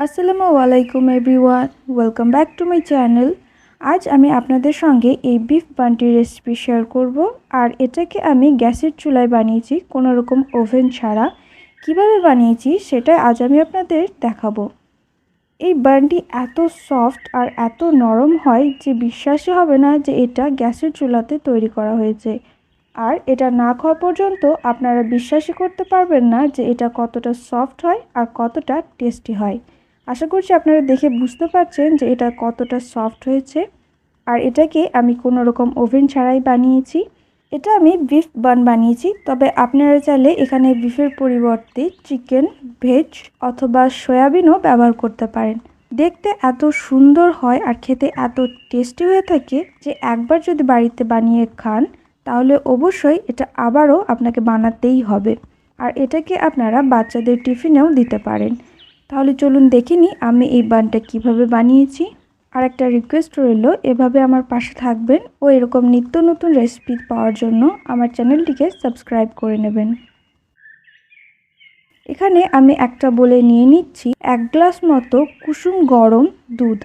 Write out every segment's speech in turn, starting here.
আসসালামু আলাইকুম everyone, welcome back to my channel. আজ আমি আপনাদের সঙ্গে এই বিফ বানটির রেসিপি শেয়ার করব। আর এটাকে আমি গ্যাসের চুলায় বানিয়েছি, কোনো রকম ওভেন ছাড়া। কিভাবে বানিয়েছি সেটা আজ আমি আপনাদের দেখাবো। এই বানটি এত সফট আর এত নরম হয় যে বিশ্বাসই হবে না যে এটা গ্যাসের চুলাতে তৈরি করা হয়েছে। আর এটা না খাওয়া পর্যন্ত আপনারা বিশ্বাসই করতে পারবেন না যে এটা কতটা সফট হয় আর কতটা টেস্টি হয়। আশা করছি আপনারা দেখে বুঝতে পারছেন যে এটা কতটা সফট হয়েছে। আর এটাকে আমি কোনো রকম ওভেন ছাড়াই বানিয়েছি। এটা আমি বিফ বান বানিয়েছি, তবে আপনারা চাইলে এখানে বিফের পরিবর্তে চিকেন, ভেজ অথবা সয়াবিনও ব্যবহার করতে পারেন। দেখতে এত সুন্দর হয় আর খেতে এত টেস্টি হয়ে থাকে যে একবার যদি বাড়িতে বানিয়ে খান তাহলে অবশ্যই এটা আবারও আপনাকে বানাতেই হবে। আর এটাকে আপনারা বাচ্চাদের টিফিনেও দিতে পারেন। তাহলে চলুন দেখে নিই আমি এই বানটা কিভাবে বানিয়েছি। আর একটা রিকোয়েস্ট রইল, এভাবে আমার পাশে থাকবেন ও এরকম নিত্য নতুন রেসিপি পাওয়ার জন্য আমার চ্যানেলটিকে সাবস্ক্রাইব করে নেবেন। এখানে আমি একটা বলে নিয়ে নিচ্ছি 1 গ্লাস মতো কুসুম গরম দুধ।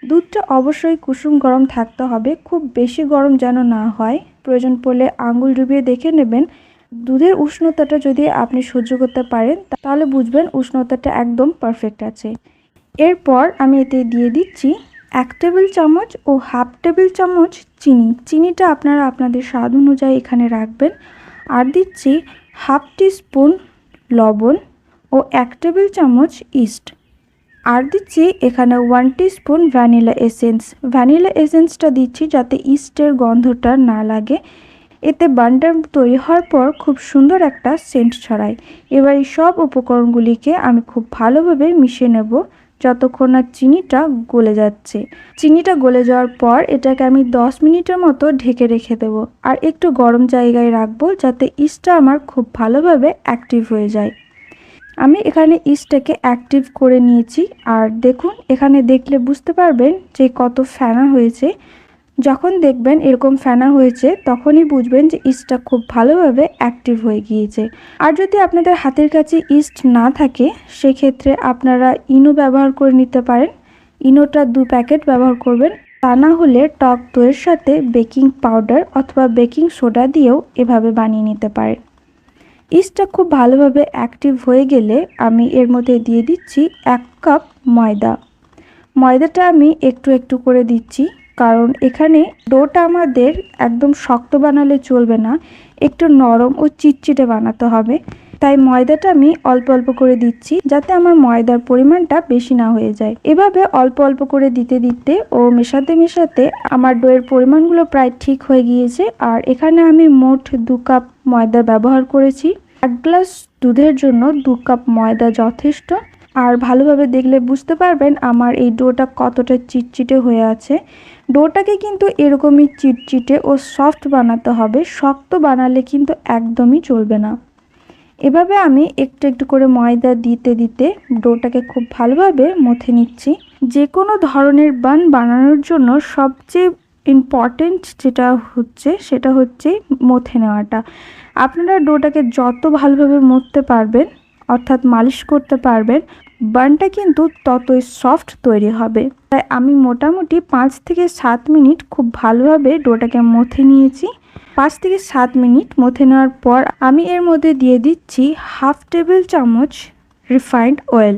দুধটা অবশ্যই কুসুম গরম থাকতে হবে, খুব বেশি গরম যেন না হয়। প্রয়োজন পড়লে আঙুল ডুবিয়ে দেখে নেবেন। দুধের উষ্ণতাটা যদি আপনি সহ্য করতে পারেন তাহলে বুঝবেন উষ্ণতাটা একদম পারফেক্ট আছে। এরপর আমি এতে দিয়ে দিচ্ছি 1 টেবিল চামচ ও হাফ টেবিল চামচ চিনি। চিনিটা আপনারা আপনাদের স্বাদ অনুযায়ী এখানে রাখবেন। আর দিচ্ছি হাফ টিস্পুন লবণ ও 1 টেবিল চামচ ইস্ট। আর দিচ্ছি এখানে 1 টিস্পুন ভ্যানিলা এসেন্স। ভ্যানিলা এসেন্সটা দিচ্ছি যাতে ইস্টের গন্ধটা না লাগে। এতে বানটা তৈরি হওয়ার পর খুব সুন্দর একটা সেন্ট ছড়ায়। এবার এই সব উপকরণগুলিকে আমি খুব ভালোভাবে মিশিয়ে নেব যতক্ষণ না চিনিটা গলে যাচ্ছে। চিনিটা গলে যাওয়ার পর এটাকে আমি 10 মিনিটের মতো ঢেকে রেখে দেবো। আর একটু গরম জায়গায় রাখবো যাতে ইস্টটা আমার খুব ভালোভাবে অ্যাক্টিভ হয়ে যায়। আমি এখানে ইস্টটাকে অ্যাক্টিভ করে নিয়েছি। আর দেখুন, এখানে দেখলে বুঝতে পারবেন যে কত ফেনা হয়েছে। যখন দেখবেন এরকম ফেনা হয়েছে তখনই বুঝবেন যে ইস্টটা খুব ভালোভাবে অ্যাক্টিভ হয়ে গিয়েছে। আর যদি আপনাদের হাতের কাছে ইস্ট না থাকে সেক্ষেত্রে আপনারা ইনো ব্যবহার করে নিতে পারেন। ইনোটা 2 প্যাকেট ব্যবহার করবেন। তা না হলে টক দইয়ের সাথে বেকিং পাউডার অথবা বেকিং সোডা দিয়েও এভাবে বানিয়ে নিতে পারেন। ইস্টটা খুব ভালোভাবে অ্যাক্টিভ হয়ে গেলে আমি এর মধ্যে দিয়ে দিচ্ছি 1 কাপ ময়দা। ময়দাটা আমি একটু একটু করে দিচ্ছি, কারণ এখানে ডোটা আমাদের একদম শক্ত বানালে চলবে না, একটু নরম ও চিটচিটে বানাতে হবে। তাই ময়দাটা আমি অল্প অল্প করে দিচ্ছি যাতে আমার ময়দার পরিমাণটা বেশি না হয়ে যায়। এভাবে অল্প অল্প করে দিতে দিতে ও মেশাতে মেশাতে আমার ডোয়ের পরিমাণগুলো প্রায় ঠিক হয়ে গিয়েছে। আর এখানে আমি মোট 2 কাপ ময়দা ব্যবহার করেছি। 1 গ্লাস দুধের জন্য 2 কাপ ময়দা যথেষ্ট। আর ভালোভাবে দেখলে বুঝতে পারবেন আমার এই ডোটা কতটা চিটচিটে হয়ে আছে। ডোটাকে কিন্তু এরকমই চিটচিটে ও সফট বানাতে হবে, শক্ত বানালে কিন্তু একদমই চলবে না। এভাবে আমি একটু একটু করে ময়দা দিতে দিতে ডোটাকে খুব ভালোভাবে মথে নিচ্ছি। যে কোনো ধরনের বান বানানোর জন্য সবচেয়ে ইম্পর্টেন্ট সেটা হচ্ছে মথে নেওয়াটা। আপনারা ডোটাকে যত ভালোভাবে মথতে পারবেন অর্থাৎ মালিশ করতে পারবেন, বানটা কিন্তু ততই সফট তৈরি হবে। তাই আমি মোটামুটি 5 থেকে 7 মিনিট খুব ভালোভাবে ডোটাকে মথে নিয়েছি। 5 থেকে 7 মিনিট মথে নেওয়ার পর আমি এর মধ্যে দিয়ে দিচ্ছি হাফ টেবিল চামচ রিফাইন্ড অয়েল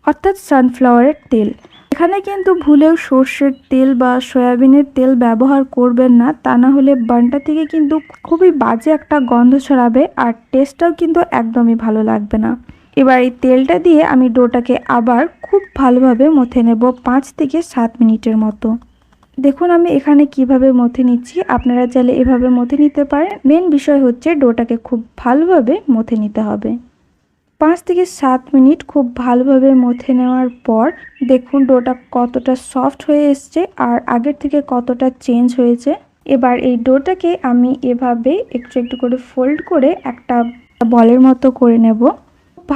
অর্থাৎ সানফ্লাওয়ারের তেল। এখানে কিন্তু ভুলেও সর্ষের তেল বা সয়াবিনের তেল ব্যবহার করবেন না, তা না হলে বানটা থেকে কিন্তু খুবই বাজে একটা গন্ধ ছড়াবে আর টেস্টটাও কিন্তু একদমই ভালো লাগবে না। এবার এই তেলটা দিয়ে আমি ডোটাকে আবার খুব ভালোভাবে মথে নেব 5 থেকে 7 মিনিটের মতো। দেখুন আমি এখানে কিভাবে মথে নিচ্ছি, আপনারা চাইলে এভাবে মথে নিতে পারেন। মেন বিষয় হচ্ছে ডোটাকে খুব ভালোভাবে মথে নিতে হবে। 5 থেকে 7 মিনিট খুব ভালোভাবে মথে নেওয়ার পর দেখুন ডোটা কতটা সফট হয়ে এসছে আর আগের থেকে কতটা চেঞ্জ হয়েছে। এবার এই ডোটাকে আমি এভাবে একটু একটু করে ফোল্ড করে একটা বলের মতো করে নেব।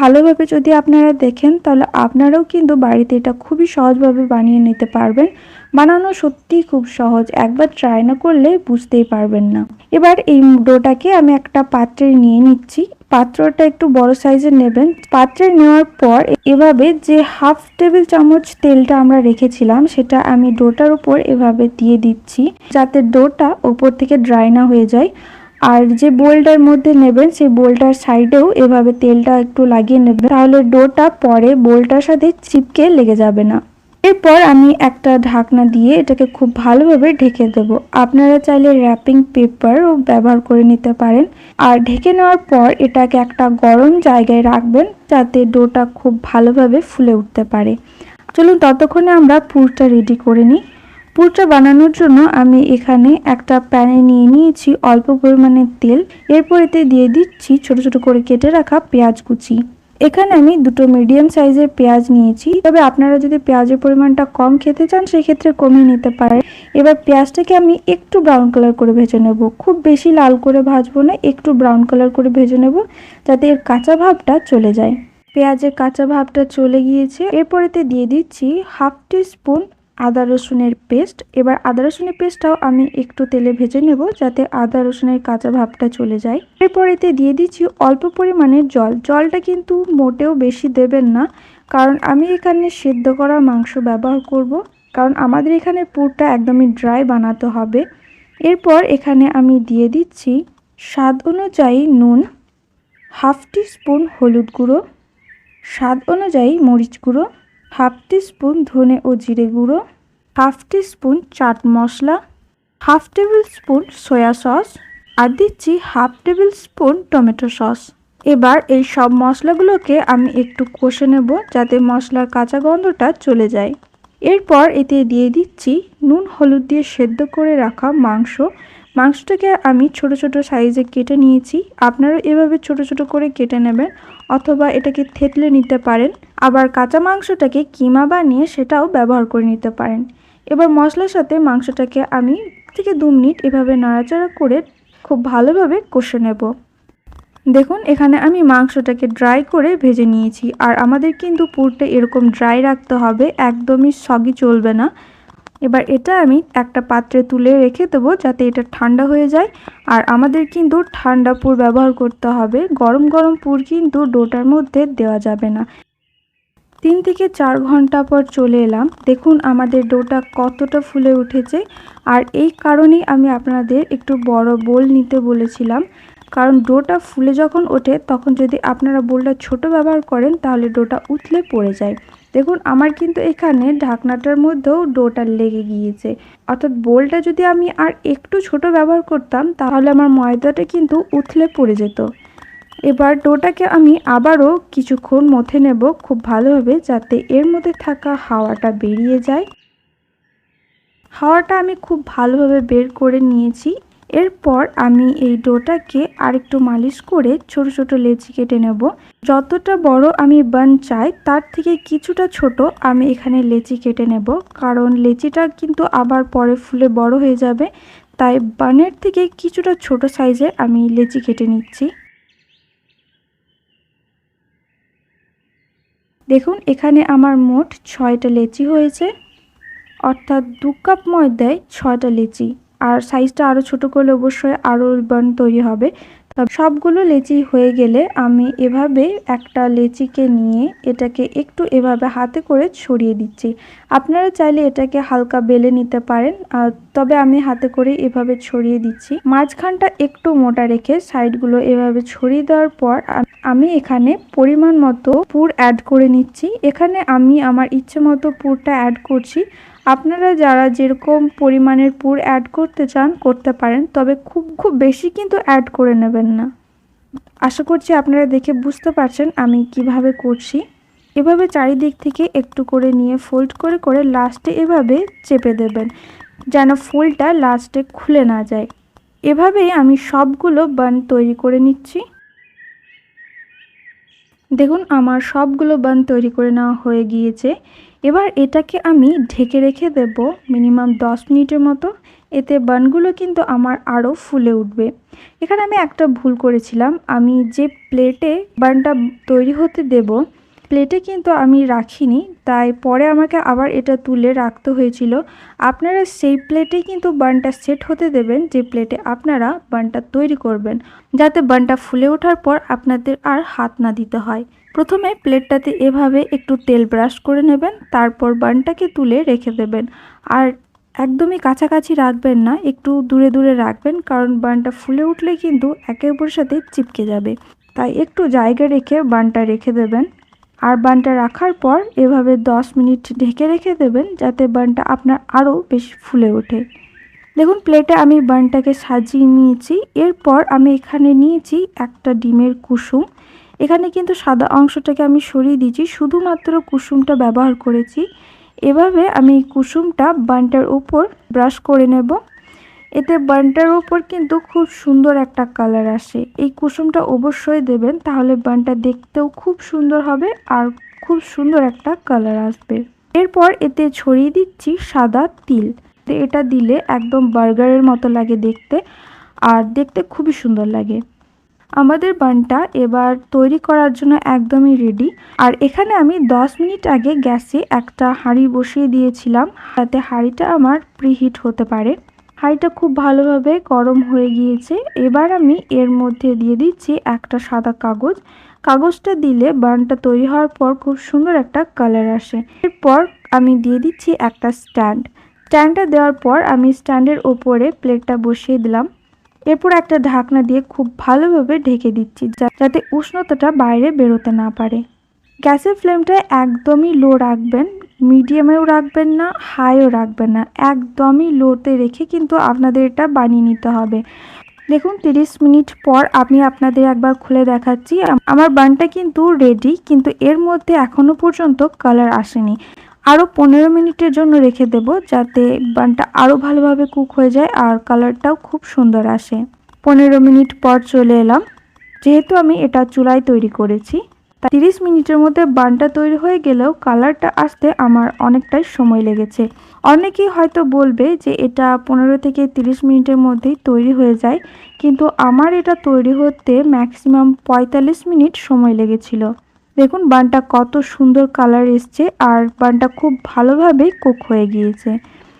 ভালোভাবে যদি আপনারা দেখেন তাহলে আপনারাও কিন্তু বাড়িতে এটা খুবই সহজভাবে বানিয়ে নিতে পারবেন। বানানো সত্যিই খুব সহজ, একবার ট্রাই না করলে বুঝতেই পারবেন না। এবার এই ডোটাকে আমি একটা পাত্রে নিয়ে নিচ্ছি। পাত্রটা একটু বড় সাইজের নেবেন। পাত্রে নেওয়ার পর এভাবে যে হাফ টেবিল চামচ তেলটা আমরা রেখেছিলাম সেটা আমি ডোটার উপর এভাবে দিয়ে দিচ্ছি, যাতে ডোটা উপর থেকে ড্রাই না হয়ে যায়। আর যে বোলটার মধ্যে নেবেন সেই বোলটার সাইডেও এভাবে তেলটা একটু লাগিয়ে নেবেন, তাহলে ডোটা পরে বোলটার সাথে চিপকে লেগে যাবে না। এরপর আমি একটা ঢাকনা দিয়ে এটাকে খুব ভালোভাবে ঢেকে দেব। আপনারা চাইলে র্যাপিং পেপারও ব্যবহার করে নিতে পারেন। আর ঢেকে নেওয়ার পর এটাকে একটা গরম জায়গায় রাখবেন, যাতে ডোটা খুব ভালোভাবে ফুলে উঠতে পারে। চলুন ততক্ষণে আমরা পুরটা রেডি করে নিই। পুরটা বানানোর জন্য আমি এখানে একটা প্যানে নিয়ে নিয়েছি অল্প পরিমাণে তেল। এরপর এতে দিয়ে দিচ্ছি ছোট ছোট করে কেটে রাখা পেঁয়াজ কুচি। এখানে আমি দুটো মিডিয়াম সাইজের পেঁয়াজ নিয়েছি, তবে আপনারা যদি পেঁয়াজের পরিমাণটা কম খেতে চান সেই ক্ষেত্রে কমিয়ে নিতে পারেন। এবার পেঁয়াজটাকে আমি একটু ব্রাউন কালার করে ভেজে নেব, খুব বেশি লাল করে ভাজবো না, একটু ব্রাউন কালার করে ভেজে নেব, যাতে এর কাঁচা ভাবটা চলে যায়। পেঁয়াজের কাঁচা ভাবটা চলে গিয়েছে। এরপর এতে দিয়ে দিচ্ছি হাফ টিস্পুন আদা রসুনের পেস্ট। এবার আদা রসুনের পেস্টটাও আমি একটু তেলে ভেজে নেব, যাতে আদা রসুনের কাঁচা ভাবটা চলে যায়। এরপর এতে দিয়ে দিচ্ছি অল্প পরিমাণে জল। জলটা কিন্তু মোটেও বেশি দেবেন না, কারণ আমি এখানে সেদ্ধ করা মাংস ব্যবহার করব, কারণ আমাদের এখানে পুরটা একদমই ড্রাই বানাতে হবে। এরপর এখানে আমি দিয়ে দিচ্ছি স্বাদ অনুযায়ী নুন, হাফ টিস্পুন হলুদ গুঁড়ো, স্বাদ অনুযায়ী মরিচ গুঁড়ো, হাফ টিস্পুন ধনে ও জিরে গুঁড়ো, half teaspoon chaat masala, half table spoon soya sauce, আর দিচ্ছি half table spoon tomato sauce. এবার এই সব মশলাগুলোকে আমি একটু কষে নেব, যাতে মশলার কাঁচা গন্ধটা চলে যায়। এরপর এতে দিয়ে দিচ্ছি নুন হলুদ দিয়ে সেদ্ধ করে রাখা মাংস। মাংসটাকে আমি ছোট ছোট সাইজে কেটে নিয়েছি। আপনারা এভাবে ছোট ছোট করে কেটে নেবেন, অথবা এটাকে থেতলে নিতে পারেন। আবার কাঁচা মাংসটাকে কিমা বানিয়ে সেটাও ব্যবহার করে নিতে পারেন। এবার মশলার সাথে মাংসটাকে আমি 1 থেকে 2 মিনিট এভাবে নাড়াচাড়া করে খুব ভালোভাবে কষে নেব। দেখুন এখানে আমি মাংসটাকে ড্রাই করে ভেজে নিয়েছি। আর আমাদের কিন্তু পুরটা এরকম ড্রাই রাখতে হবে, একদমই সগি চলবে না। এবার এটা আমি একটা পাত্রে তুলে রেখে দেবো, যাতে এটা ঠান্ডা হয়ে যায়। আর আমাদের কিন্তু ঠান্ডা পুর ব্যবহার করতে হবে, গরম গরম পুর কিন্তু ডোটার মধ্যে দেওয়া যাবে না। 3 থেকে 4 ঘন্টা পর চলে এলাম। দেখুন আমাদের ডোটা কতটা ফুলে উঠেছে। আর এই কারণেই আমি আপনাদের একটু বড় বোল নিতে বলেছিলাম, কারণ ডোটা ফুলে যখন ওঠে তখন যদি আপনারা বোলটা ছোট ব্যবহার করেন তাহলে ডোটা উথলে পড়ে যায়। দেখুন আমার কিন্তু এখানে ঢাকনাটার মধ্যেও ডোটা লেগে গিয়েছে, অর্থাৎ বোলটা যদি আমি আর একটু ছোট ব্যবহার করতাম তাহলে আমার ময়দাটা কিন্তু উথলে পড়ে যেত। এবার ডোটাকে আমি আবারও কিছুক্ষণ মথে নেব খুব ভালোভাবে, যাতে এর মধ্যে থাকা হাওয়াটা বেরিয়ে যায়। হাওয়াটা আমি খুব ভালোভাবে বের করে নিয়েছি। এরপর আমি এই ডোটাকে আরেকটু মালিশ করে ছোট ছোট লেচি কেটে নেব। যতটা বড় আমি বান চাই তার থেকে কিছুটা ছোট আমি এখানে লেচি কেটে নেব, কারণ লেচিটা কিন্তু আবার পরে ফুলে বড় হয়ে যাবে। তাই বানের থেকে কিছুটা ছোট সাইজের আমি লেচি কেটে নিচ্ছি। দেখুন এখানে আমার মোট 6টা লেচি হয়েছে, অর্থাৎ 2 কাপ ময়দায় 6টা লেচি। আর সাইজটা আরও ছোট করলে অবশ্যই আরও বান তৈরি হবে। তবে সবগুলো লেচি হয়ে গেলে আমি এভাবে একটা লেচিকে নিয়ে এটাকে একটু এভাবে হাতে করে ছড়িয়ে দিচ্ছি। আপনারা চাইলে এটাকে হালকা বেলে নিতে পারেন, তবে আমি হাতে করে এভাবে ছড়িয়ে দিচ্ছি। মাঝখানটা একটু মোটা রেখে সাইডগুলো এভাবে ছড়িয়ে দেওয়ার পর আমি এখানে পরিমাণ মতো পুর অ্যাড করে নিচ্ছি। এখানে আমি আমার ইচ্ছে মতো পুরটা অ্যাড করছি। আপনারা যারা যেরকম পরিমাণের পুর অ্যাড করতে চান করতে পারেন, তবে খুব বেশি কিন্তু অ্যাড করে নেবেন না। আশা করছি আপনারা দেখে বুঝতে পারছেন আমি কিভাবে করছি। এভাবে চারিদিক থেকে একটু করে নিয়ে ফোল্ড করে করে লাস্টে এভাবে চেপে দেবেন, যেন ফুলটা লাস্টে খুলে না যায়। এভাবেই আমি সবগুলো বান তৈরি করে নিচ্ছি। দেখুন আমার সবগুলো বান তৈরি করে নেওয়া হয়ে গিয়েছে। এবার এটাকে আমি ঢেকে রেখে দেব মিনিমাম 10 মিনিটের মতো। এতে বানগুলো কিন্তু আমার আরও ফুলে উঠবে। এখানে আমি একটা ভুল করেছিলাম, আমি যে প্লেটে বানটা তৈরি হতে দেব প্লেটে কিন্তু আমি রাখিনি, তাই পরে আমাকে আবার এটা তুলে রাখতে হয়েছিল। আপনারা সেই প্লেটেই কিন্তু বানটা সেট হতে দেবেন যে প্লেটে আপনারা বানটা তৈরি করবেন, যাতে বানটা ফুলে ওঠার পর আপনাদের আর হাত না দিতে হয়। প্রথমে প্লেটটাতে এভাবে একটু তেল ব্রাশ করে নেবেন, তারপর বানটাকে তুলে রেখে দেবেন। আর একদমই কাছাকাছি রাখবেন না, একটু দূরে দূরে রাখবেন, কারণ বানটা ফুলে উঠলে কিন্তু একে অপরের সাথে চিপকে যাবে। তাই একটু জায়গা রেখে বানটা রেখে দেবেন। আর বানটা রাখার পর এভাবে 10 মিনিট ঢেকে রেখে দেবেন, যাতে বানটা আপনার আরও বেশি ফুলে ওঠে। দেখুন প্লেটে আমি বানটাকে সাজিয়ে নিয়েছি। এরপর আমি এখানে নিয়েছি একটা ডিমের কুসুম। এখানে কিন্তু সাদা অংশটাকে আমি সরিয়ে দিয়েছি, শুধুমাত্র কুসুমটা ব্যবহার করেছি। এভাবে আমি কুসুমটা বানটার উপর ব্রাশ করে নেব। এতে বানটার উপর কিন্তু খুব সুন্দর একটা কালার আসে। এই কুসুমটা অবশ্যই দেবেন, তাহলে বানটা দেখতেও খুব সুন্দর হবে আর খুব সুন্দর একটা কালার আসবে। এরপর এতে ছড়িয়ে দিচ্ছি সাদা তিল। এটা দিলে একদম বার্গারের মতো লাগে দেখতে, আর দেখতে খুবই সুন্দর লাগে। আমাদের বানটা এবার তৈরি করার জন্য একদমই রেডি। আর এখানে আমি 10 মিনিট আগে গ্যাসে একটা হাঁড়ি বসিয়ে দিয়েছিলাম, যাতে হাঁড়িটা আমার প্রিহিট হতে পারে। হাঁড়িটা খুব ভালোভাবে গরম হয়ে গিয়েছে। এবার আমি এর মধ্যে দিয়ে দিচ্ছি একটা সাদা কাগজ। কাগজটা দিলে বানটা তৈরি হওয়ার পর খুব সুন্দর একটা কালার আসে। এরপর আমি দিয়ে দিচ্ছি একটা স্ট্যান্ডটা দেওয়ার পর আমি স্ট্যান্ডের ওপরে প্লেটটা বসিয়ে দিলাম। এরপর একটা ঢাকনা দিয়ে খুব ভালোভাবে ঢেকে দিচ্ছি, যাতে উষ্ণতাটা বাইরে বেরোতে না পারে। গ্যাসের ফ্লেমটা একদমই লো রাখবেন, মিডিয়ামেও রাখবেন না, হাইও রাখবেন না, একদমই লোতে রেখে কিন্তু আপনাদের এটা বানিয়ে নিতে হবে। দেখুন 30 মিনিট পর আমি আপনাদের একবার খুলে দেখাচ্ছি। আমার বানটা কিন্তু রেডি, কিন্তু এর মধ্যে এখনো পর্যন্ত কালার আসেনি। আরও 15 মিনিটের জন্য রেখে দেব, যাতে বানটা আরও ভালোভাবে কুক হয়ে যায় আর কালারটাও খুব সুন্দর আসে। 15 মিনিট পর চলে এলাম। যেহেতু আমি এটা চুলায় তৈরি করেছি, 30 মিনিটের মধ্যে বানটা তৈরি হয়ে গেলেও কালারটা আসতে আমার অনেকটাই সময় লেগেছে। অনেকেই হয়তো বলবে যে এটা 15 থেকে 30 মিনিটের মধ্যেই তৈরি হয়ে যায়, কিন্তু আমার এটা তৈরি হতে ম্যাক্সিমাম 45 মিনিট সময় লেগেছিল। দেখুন বানটা কত সুন্দর কালার এসছে, আর বানটা খুব ভালোভাবেই কুক হয়ে গিয়েছে।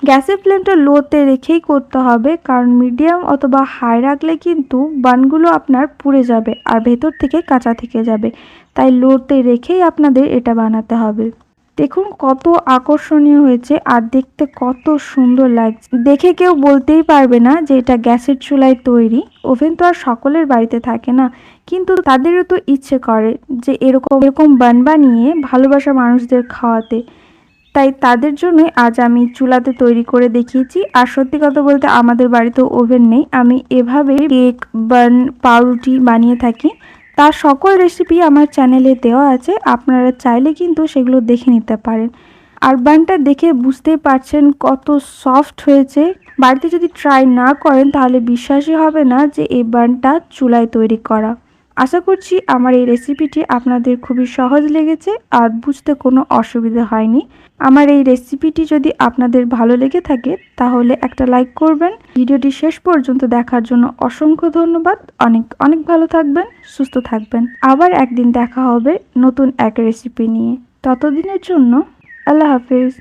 গ্যাসের ফ্লেমটা লোতে রেখেই করতে হবে, কারণ মিডিয়াম অথবা হাই রাখলে কিন্তু বানগুলো আপনার পুড়ে যাবে আর ভেতর থেকে কাঁচা থেকে যাবে। তাই লোতে রেখেই আপনাদের এটা বানাতে হবে। দেখুন কত আকর্ষণীয় হয়েছে আর দেখতে কত সুন্দর লাগছে। দেখে কেউ বলতেই পারবে না যে এটা গ্যাসের চুলায় তৈরি। ওভেন তো আর সকলের বাড়িতে থাকে না, কিন্তু তাদেরও তো ইচ্ছে করে যে এরকম এরকম বান বানিয়ে ভালোবাসা মানুষদের খাওয়াতে। তাই তাদের জন্যই আজ আমি চুলাতে তৈরি করে দেখিয়েছি। আর সত্যি কথা বলতে আমাদের বাড়িতে ওভেন নেই, আমি এভাবে কেক, বান, পাউরুটি বানিয়ে থাকি। তার সকল রেসিপি আমার চ্যানেলে দেওয়া আছে, আপনারা চাইলে কিন্তু সেগুলো দেখে নিতে পারেন। আর বানটা দেখে বুঝতেই পারছেন কত সফট হয়েছে। বাড়িতে যদি ট্রাই না করেন তাহলে বিশ্বাসই হবে না যে এই বানটা চুলায় তৈরি করা। আশা করছি আমার এই রেসিপিটি আপনাদের খুবই সহজ লেগেছে আর বুঝতে কোনো অসুবিধা হয়নি। আমার এই রেসিপিটি যদি আপনাদের ভালো লেগে থাকে তাহলে একটা লাইক করবেন। ভিডিওটি শেষ পর্যন্ত দেখার জন্য অসংখ্য ধন্যবাদ। অনেক অনেক ভালো থাকবেন, সুস্থ থাকবেন। আবার একদিন দেখা হবে নতুন এক রেসিপি নিয়ে। ততদিনের জন্য আল্লাহ হাফেজ।